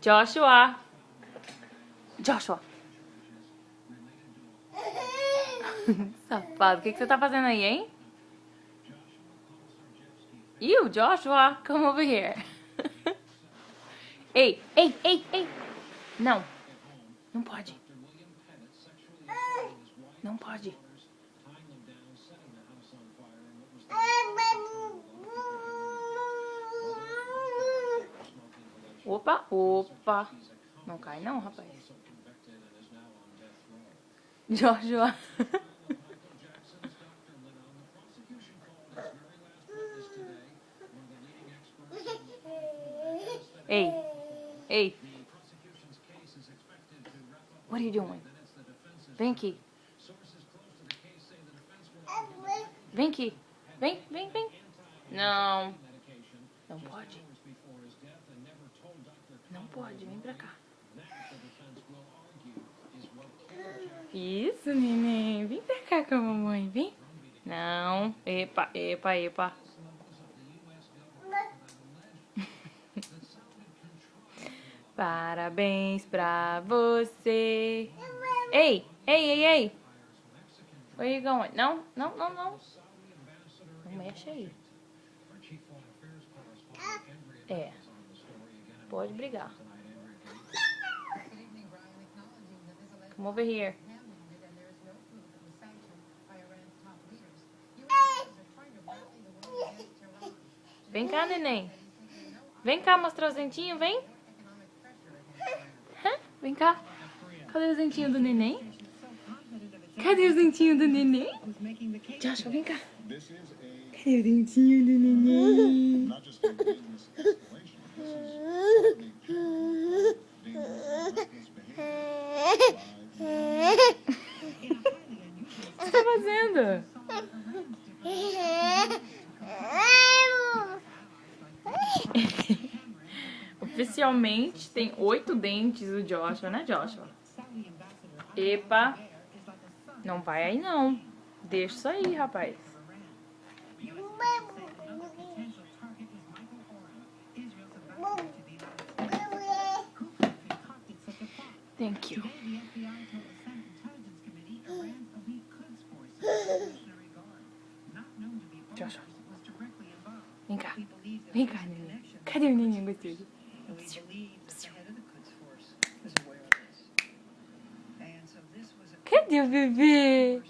Joshua. Joshua. Safado, o que você tá fazendo aí, hein? You, Joshua, come over here. Ei, ei, ei, ei. Não. Não pode. Não pode. Opa, opa. Não cai não, rapaz. Joshua. Ei. Ei. What are you doing? Vem aqui. Vem aqui. Vem, vem, vem. Não. Não pode. Não pode, vem pra cá. Isso, neném. Vem pra cá com a mamãe, vem. Não. Epa, epa, epa. Parabéns pra você. Ei, ei, ei, ei. Where you going? Não, não, não, não. Não mexe aí. É. Pode brigar. Come over here. Vem cá, neném. Vem cá mostrar os dentinhos, vem. Vem cá. Cadê os dentinhos do neném? Cadê os dentinhos do neném? Joshua, vem cá. Cadê o dentinho do neném? O que você tá fazendo? Oficialmente tem 8 dentes o Joshua, né, Joshua? Epa. Não vai aí, não. Deixa isso aí, rapaz. Thank you. Joshua. Vem cá. Vem cá, neném. Cadê o neném gostoso? Cadê o bebê?